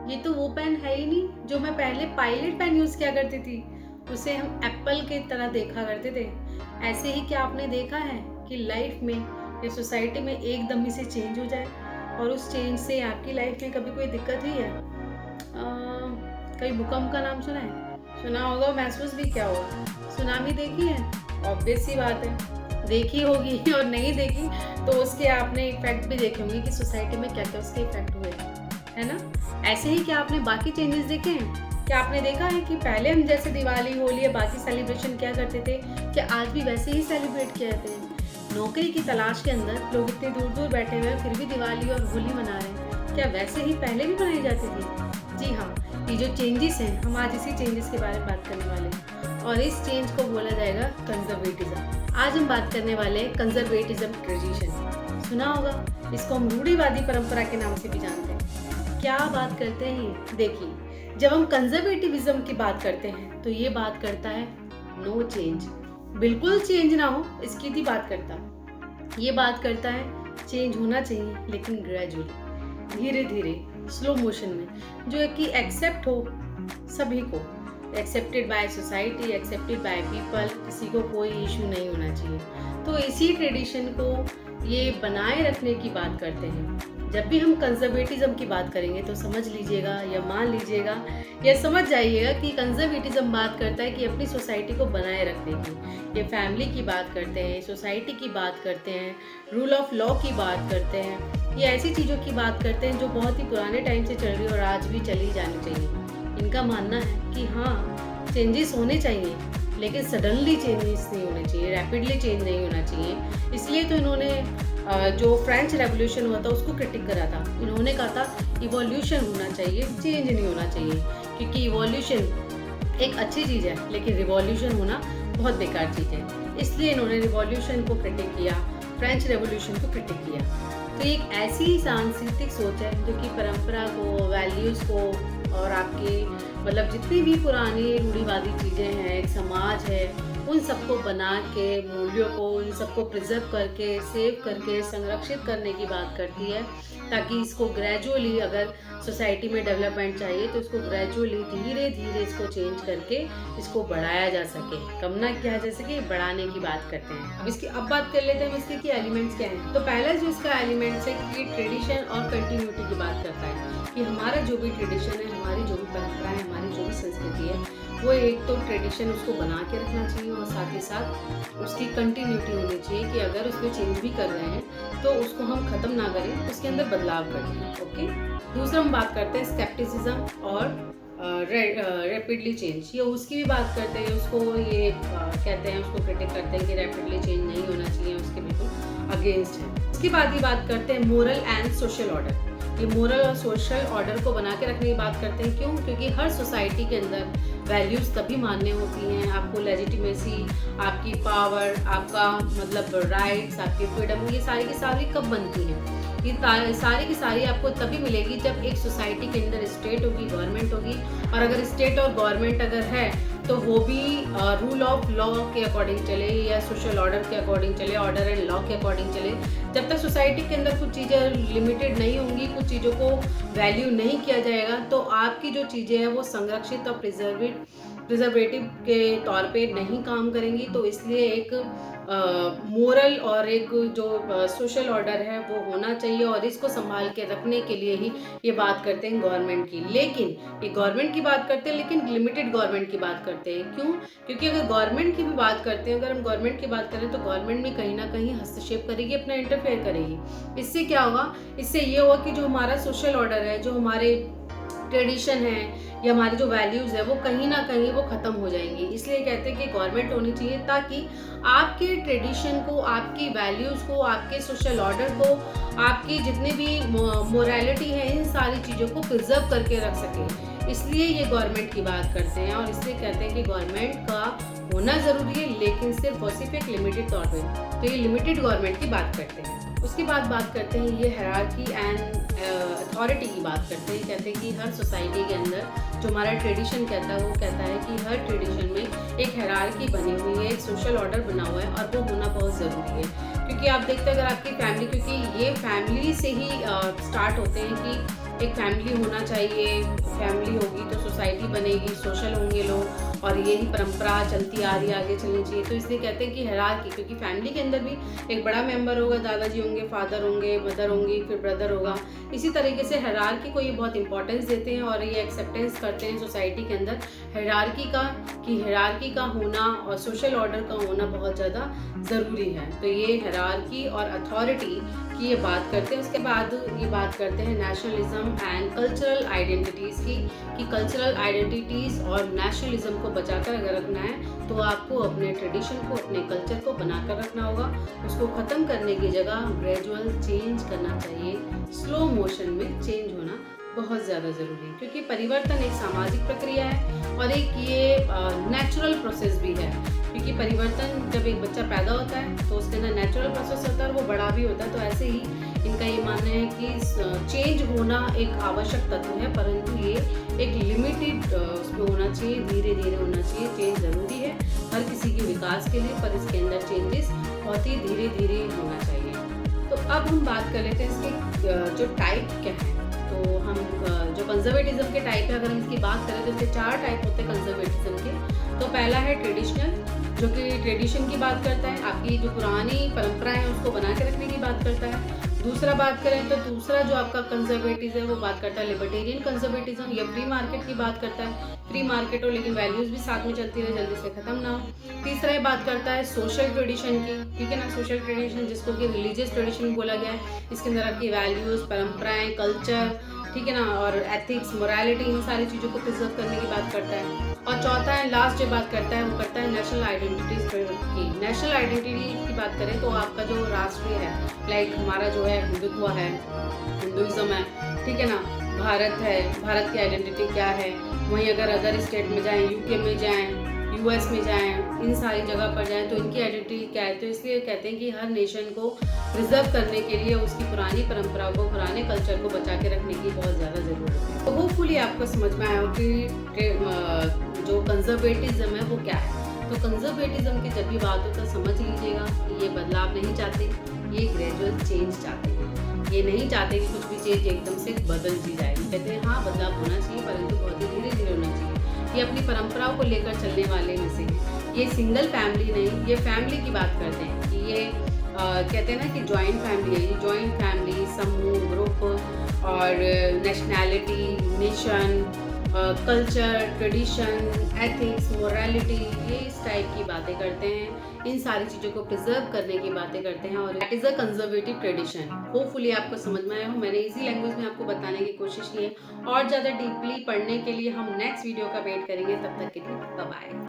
ये तो वो पेन है ही नहीं जो मैं पहले पायलट पेन यूज़ किया करती थी। उसे हम एप्पल की तरह देखा करते थे। ऐसे ही क्या आपने देखा है कि लाइफ में या सोसाइटी में एकदम ही से चेंज हो जाए और उस चेंज से आपकी लाइफ में कभी कोई दिक्कत हुई है? कभी भूकंप का नाम सुना है? सुना होगा, महसूस भी किया होगा। सुनामी देखी है? ऑब्वियस सी बात है, देखी होगी और नहीं देखी तो उसके आपने इफ़ेक्ट भी देखे होंगे कि सोसाइटी में क्या-क्या उसके इफ़ेक्ट हुए, है ना? ऐसे ही क्या आपने बाकी चेंजेस देखे हैं? क्या आपने देखा है कि पहले हम जैसे दिवाली, होली या बाकी सेलिब्रेशन किया करते थे, क्या आज भी वैसे ही सेलिब्रेट किए जाते हैं? नौकरी की तलाश के अंदर लोग इतने दूर-दूर बैठे हुए हैं फिर भी दिवाली और होली मना रहे हैं। क्या वैसे ही पहले भी मनाई जाती थी? जी हाँ, ये जो चेंजेस हैं, हम आज इसी चेंजेस के बारे में बात करने वाले हैं और इस चेंज को बोला जाएगा कंज़र्वेटिज़्म। आज हम बात करने वाले हैं कंज़र्वेटिज़्म ट्रेडिशन। सुना होगा, इसको हम रूढ़िवादी परंपरा के नाम से भी जानते हैं। क्या बात करते हैं ये? देखिए, जब हम कंज़र्वेटिविज़्म की बात करते हैं, तो ये बात करता है नो चेंज, बिल्कुल चेंज ना हो, इसकी भी बात करता है। ये बात करता है चेंज होना चाहिए लेकिन ग्रेजुअली, धीरे-धीरे, स्लो मोशन में, जो है कि एक्सेप्ट हो सभी को, accepted by society, accepted by people, किसी को कोई इश्यू नहीं होना चाहिए। तो इसी ट्रेडिशन को ये बनाए रखने की बात करते हैं। जब भी हम कंज़र्वेटिज़्म की बात करेंगे तो समझ लीजिएगा या मान लीजिएगा या समझ जाइएगा कि कंज़र्वेटिज़्म बात करता है कि अपनी सोसाइटी को बनाए रखने की। ये फैमिली की बात करते हैं, सोसाइटी की बात करते हैं, रूल ऑफ लॉ की बात करते हैं। ये ऐसी चीज़ों की बात करते हैं जो बहुत ही पुराने टाइम से चल रही है और आज भी चली जानी चाहिए। इनका मानना है कि हाँ, चेंजेस होने चाहिए लेकिन सडनली चेंजेस नहीं होने चाहिए, रैपिडली चेंज नहीं होना चाहिए। इसलिए तो इन्होंने जो फ्रेंच रेवोल्यूशन हुआ था उसको क्रिटिक करा था। इन्होंने कहा था इवोल्यूशन होना चाहिए, चेंज नहीं होना चाहिए, क्योंकि इवोल्यूशन एक अच्छी चीज़ है लेकिन रिवॉल्यूशन होना बहुत बेकार चीज़ है। इसलिए इन्होंने रिवॉल्यूशन को क्रिटिक किया, फ्रेंच रेवोल्यूशन को क्रिटिक किया। तो एक ऐसी सांस्कृतिक सोच है जो कि परंपरा को, वैल्यूज़ को और आपकी मतलब जितनी भी पुरानी रूढ़िवादी चीज़ें हैं, एक समाज है, उन सबको बना के, मूल्यों को, उन सबको प्रिजर्व करके, सेव करके, संरक्षित करने की बात करती है, ताकि इसको ग्रेजुअली, अगर सोसाइटी में डेवलपमेंट चाहिए तो इसको ग्रेजुअली, धीरे धीरे इसको चेंज करके इसको बढ़ाया जा सके, कम ना किया जा सके, बढ़ाने की बात करते हैं। अब बात कर लेते हैं इसके कि एलिमेंट्स क्या हैं। तो पहला जो इसका एलिमेंट्स है कि ट्रेडिशन और कंटिन्यूटी की बात करता है कि हमारा जो भी ट्रेडिशन है, हमारी जो भी परंपरा है, हमारी जो भी संस्कृति है, वो एक तो ट्रेडिशन उसको बना के रखना चाहिए और साथ ही साथ उसकी कंटिन्यूटी होनी चाहिए कि अगर उसमें चेंज भी कर रहे हैं तो उसको हम ख़त्म ना करें, उसके अंदर बदलाव करें। ओके, दूसरा हम बात करते हैं स्केप्टिसिज्म और रैपिडली चेंज। ये उसकी भी बात करते हैं, उसको ये कहते हैं, उसको क्रिटिक करते हैं कि रैपिडली चेंज नहीं होना चाहिए, उसके बिल्कुल अगेंस्ट है। उसके बाद ही बात करते हैं मोरल एंड सोशल ऑर्डर। ये मोरल और सोशल ऑर्डर को बना के रखने की बात करते हैं। क्यों? क्योंकि हर सोसाइटी के अंदर वैल्यूज़ तभी मान्य होती हैं, आपको लेजिटिमेसी, आपकी पावर, आपका मतलब राइट्स, आपकी फ्रीडम, ये सारी की सारी कब बनती हैं? ये सारी की सारी आपको तभी मिलेगी जब एक सोसाइटी के अंदर स्टेट होगी, गवर्नमेंट होगी, और अगर स्टेट और गवर्नमेंट अगर है तो वो भी रूल ऑफ लॉ के अकॉर्डिंग चले या सोशल ऑर्डर के अकॉर्डिंग चले, ऑर्डर एंड लॉ के अकॉर्डिंग चले। जब तक सोसाइटी के अंदर कुछ चीज़ें लिमिटेड नहीं होंगी, कुछ चीज़ों को वैल्यू नहीं किया जाएगा, तो आपकी जो चीज़ें हैं वो संरक्षित और प्रिजर्वेटिव के तौर पे नहीं काम करेंगी। तो इसलिए एक मोरल और एक जो सोशल ऑर्डर है वो होना चाहिए और इसको संभाल के रखने के लिए ही ये बात करते हैं गवर्नमेंट की। लेकिन ये गवर्नमेंट की बात करते हैं लेकिन लिमिटेड गवर्नमेंट की बात करते हैं। क्यों? क्योंकि अगर गवर्नमेंट की भी बात करते हैं, अगर हम गवर्नमेंट की बात करें तो गवर्नमेंट भी कहीं ना कहीं हस्तक्षेप करेगी, अपना इंटरफेयर करेगी। इससे क्या होगा? इससे ये होगा कि जो हमारा सोशल ऑर्डर है, जो हमारे ट्रेडिशन है या हमारी जो वैल्यूज़ है वो कहीं ना कहीं वो ख़त्म हो जाएंगी। इसलिए कहते हैं कि गवर्नमेंट होनी चाहिए ताकि आपके ट्रेडिशन को, आपकी वैल्यूज़ को, आपके सोशल ऑर्डर को, आपकी जितनी भी मोरालिटी है, इन सारी चीज़ों को प्रिजर्व करके रख सके। इसलिए ये गवर्नमेंट की बात करते हैं और इसलिए कहते हैं कि गवर्नमेंट का होना ज़रूरी है लेकिन सिर्फ और सिर्फ एक लिमिटेड तौर पर। तो ये लिमिटेड गवर्नमेंट की बात करते हैं। उसके बाद बात करते हैं ये हायरार्की एंड अथॉरिटी की बात करते हैं। कहते हैं कि हर सोसाइटी के अंदर जो हमारा ट्रेडिशन कहता है वो कहता है कि हर ट्रेडिशन में एक हायरार्की बनी हुई है, एक सोशल ऑर्डर बना हुआ है और वो होना बहुत ज़रूरी है। क्योंकि आप देखते हैं अगर आपकी फैमिली, क्योंकि ये फैमिली से ही स्टार्ट होते हैं कि एक फैमिली होना चाहिए, फैमिली होगी तो सोसाइटी बनेगी, सोशल होंगे लोग, और यही परंपरा चलती आ रही है, आगे चलनी चाहिए। तो इसलिए कहते हैं कि हायरार्की, क्योंकि फैमिली के अंदर भी एक बड़ा मेंबर होगा, दादाजी होंगे, फादर होंगे, मदर होंगी, फिर ब्रदर होगा। इसी तरीके से हायरार्की को ये बहुत इंपॉर्टेंस देते हैं और ये एक्सेप्टेंस करते हैं सोसाइटी के अंदर हायरार्की का, कि हायरार्की का होना और सोशल ऑर्डर का होना बहुत ज़्यादा ज़रूरी है। तो ये हायरार्की और अथॉरिटी की ये बात करते हैं। उसके बाद ये बात करते हैं नेशनलिज्म एंड कल्चरल आइडेंटिटीज़ की, कि कल्चरल आइडेंटिटीज़ और नेशनलिज्म को बचाकर अगर रखना है तो आपको अपने ट्रेडिशन को, अपने कल्चर को बनाकर रखना होगा। उसको ख़त्म करने की जगह ग्रेजुअल चेंज करना चाहिए, स्लो मोशन में चेंज होना बहुत ज़्यादा ज़रूरी है, क्योंकि परिवर्तन एक सामाजिक प्रक्रिया है और एक ये नेचुरल प्रोसेस भी है। क्योंकि परिवर्तन, जब एक बच्चा पैदा होता है तो उसके अंदर नेचुरल प्रोसेस होता है और वो बड़ा भी होता है। तो ऐसे ही इनका ये मानना है कि चेंज होना एक आवश्यक तत्व है, परंतु ये एक लिमिटेड उसमें होना चाहिए, धीरे धीरे होना चाहिए। चेंज ज़रूरी है हर किसी के विकास के लिए, पर इसके अंदर चेंजेस बहुत ही धीरे धीरे होना चाहिए। तो अब हम बात कर लेते हैं इसके जो टाइप क्या है। तो हम जो कंजर्वेटिज्म के टाइप है, अगर हम इसकी बात करें तो इसके 4 टाइप होते हैं कंजर्वेटिज्म के। तो पहला है ट्रेडिशनल, जो कि ट्रेडिशन की बात करता है, आपकी जो पुरानी परंपरा है उसको बना के रखने की बात करता है। दूसरा बात करें तो दूसरा जो आपका कंजर्वेटिज्म है वो बात करता है लिबर्टेरियन कंजर्वेटिज्म, या फ्री मार्केट की बात करता है। फ्री मार्केट हो लेकिन वैल्यूज भी साथ में चलती रहे, जल्दी से खत्म ना हो। तीसरा ये बात करता है सोशल ट्रेडिशन की, ठीक है ना, सोशल ट्रेडिशन जिसको कि रिलीजियस ट्रेडिशन बोला गया है। इसके अंदर आपकी वैल्यूज, परंपराएं, कल्चर, ठीक है ना, और एथिक्स, मोरालिटी, इन सारी चीज़ों को प्रिजर्व करने की बात करता है। और चौथा एंड लास्ट जो बात करता है वो करता है नेशनल आइडेंटिटीज की। नेशनल आइडेंटिटी की बात करें तो आपका जो राष्ट्रीय है, लाइक हमारा जो है हिंदुत्व है, हिंदुइज्म है, ठीक है ना, भारत है, भारत की आइडेंटिटी क्या है। वहीं अगर अदर स्टेट में जाएं, यूके में जाएं, यूएस में जाएं, इन सारी जगह पर जाएं तो इनकी आइडेंटिटी क्या है। तो इसलिए कहते हैं कि हर नेशन को प्रिजर्व करने के लिए उसकी पुरानी परंपरा को, पुराने कल्चर को बचा के रखने की बहुत ज़्यादा ज़रूरत है। तो होपफुली आपको समझ में आया हो कि जो कंजर्वेटिज्म है वो क्या है। तो कंजर्वेटिज्म की जब भी बात हो तो समझ लीजिएगा कि ये बदलाव नहीं चाहते, ये ग्रेजुअल चेंज चाहते हैं। ये नहीं चाहते कि कुछ भी चीज़ एकदम से बदल दी जाए। कहते हैं हाँ बदलाव होना चाहिए, परंतु बहुत ही धीरे धीरे होना चाहिए। ये अपनी परंपराओं को लेकर चलने वाले में से हैं। ये सिंगल फैमिली नहीं, ये फैमिली की बात करते हैं कि ये कहते हैं ना कि जॉइंट फैमिली है। ये जॉइंट फैमिली, समूह, ग्रुप और nationality, nation, culture, tradition, ethics, morality, ये इस टाइप की बातें करते हैं। इन सारी चीज़ों को प्रिजर्व करने की बातें करते हैं और that is a conservative tradition. Hopefully आपको समझ में आया हो। मैंने इजी लैंग्वेज में आपको बताने की कोशिश की है। और ज़्यादा डीपली पढ़ने के लिए हम नेक्स्ट वीडियो का वेट करेंगे। तब तक के लिए बाय बाय।